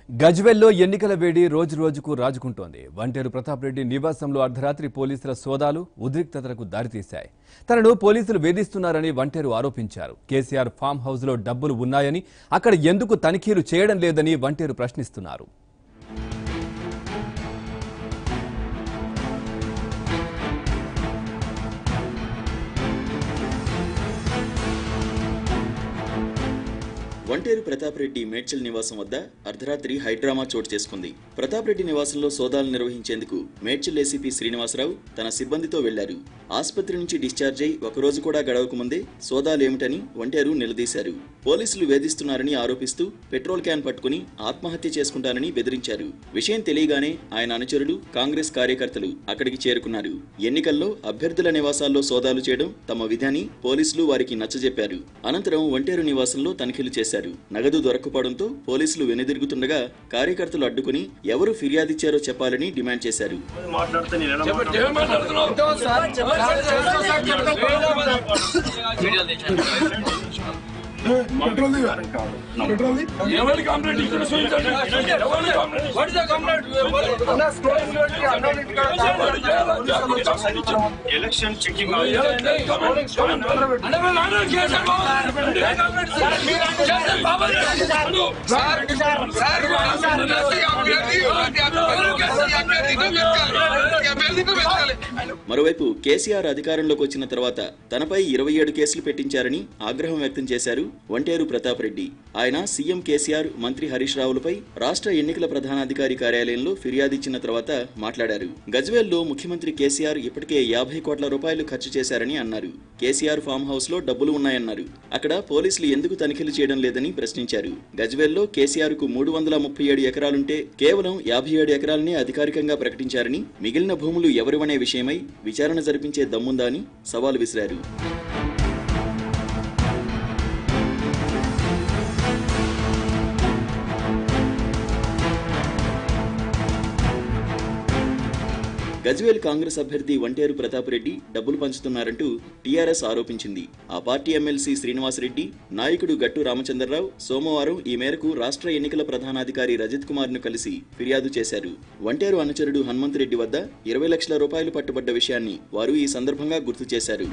గజ్వేల్లో ఎన్నికల వేడి రోజురోజుకు రాజుకుంటోంది. వంటేరు ప్రతాప్ రెడ్డి నివాసంలో అర్ధరాత్రి పోలీసుల సోదాలు ఉద్రిక్తతలకు దారితీశాయి. తనను పోలీసులు వేధిస్తున్నారని వంటేరు ఆరోపించారు. కేసీఆర్ ఫామ్ హౌస్ లో డబ్బులు ఉన్నాయని, అక్కడ ఎందుకు తనిఖీలు చేయడం లేదని వంటేరు ప్రశ్నిస్తున్నారు. వంటేరు ప్రతాప్ రెడ్డి మేడ్చల్ నివాసం వద్ద అర్ధరాత్రి హైడ్రామా చోటు చేసుకుంది. ప్రతాప్ రెడ్డి నివాసంలో సోదాలు నిర్వహించేందుకు మేడ్చల్ ఏసీపీ శ్రీనివాసరావు తన సిబ్బందితో వెళ్లారు. ఆసుపత్రి నుంచి డిశ్చార్జ్ అయి ఒకరోజు కూడా గడవక ముందే సోదాలేమిటని వంటేరు నిలదీశారు. పోలీసులు వేధిస్తున్నారని ఆరోపిస్తూ పెట్రోల్ క్యాన్ పట్టుకుని ఆత్మహత్య చేసుకుంటానని బెదిరించారు. విషయం తెలియగానే ఆయన అనుచరులు, కాంగ్రెస్ కార్యకర్తలు అక్కడికి చేరుకున్నారు. ఎన్నికల్లో అభ్యర్థుల నివాసాల్లో సోదాలు చేయడం తమ విధని పోలీసులు వారికి నచ్చజెప్పారు. అనంతరం వంటేరు నివాసంలో తనిఖీలు చేశారు. నగదు దొరకపోవడంతో పోలీసులు వెనుదిరుగుతుండగా కార్యకర్తలు అడ్డుకుని ఎవరు ఫిర్యాదిచ్చారో చెప్పాలని డిమాండ్ చేశారు. ఎలక్షన్ చెకింగ్ మరోవైపు కేసీఆర్ అధికారంలోకి వచ్చిన తర్వాత తనపై 27 కేసులు పెట్టించారని ఆగ్రహం వ్యక్తం చేశారు వంటేరు ప్రతాప్ రెడ్డి. ఆయన సీఎం కేసీఆర్, మంత్రి హరీష్ రావులపై రాష్ట్ర ఎన్నికల ప్రధానాధికారి కార్యాలయంలో ఫిర్యాదిచ్చిన తర్వాత మాట్లాడారు. గజ్వేల్లో ముఖ్యమంత్ర్ కేసీఆర్ ఇప్పటికే 50 కోట్ల రూపాయలు ఖర్చు చేశారని అన్నారు. కేసీఆర్ ఫామ్ హౌస్ లో డబ్బులు ఉన్నాయన్నారు. అక్కడ పోలీసులు ఎందుకు తనిఖీలు చేయడం లేదని ప్రశ్నించారు. గజ్వేల్లో కేసీఆర్ కు 337 ఎకరాలుంటే కేవలం 57 ఎకరాలనే అధికారికంగా ప్రకటించారని, మిగిలిన భూములు ఎవరివనే విషయమై విచారణ జరిపించే దమ్ముందా అని సవాల్ విసిరారు. గజ్వేల్ కాంగ్రెస్ అభ్యర్థి వంటేరు ప్రతాప్ రెడ్డి డబ్బులు పంచుతున్నారంటూ టీఆర్ఎస్ ఆరోపించింది. ఆ పార్టీ ఎమ్మెల్సీ శ్రీనివాసరెడ్డి, నాయకుడు గట్టు రామచంద్రరావు సోమవారం ఈ మేరకు రాష్ట్ర ఎన్నికల ప్రధానాధికారి రజత్ కుమార్ ను కలిసి ఫిర్యాదు చేశారు. వంటేరు అనుచరుడు హనుమంత్ రెడ్డి వద్ద 20 లక్షల రూపాయలు పట్టుబడ్డ విషయాన్ని వారు ఈ సందర్భంగా గుర్తు చేశారు.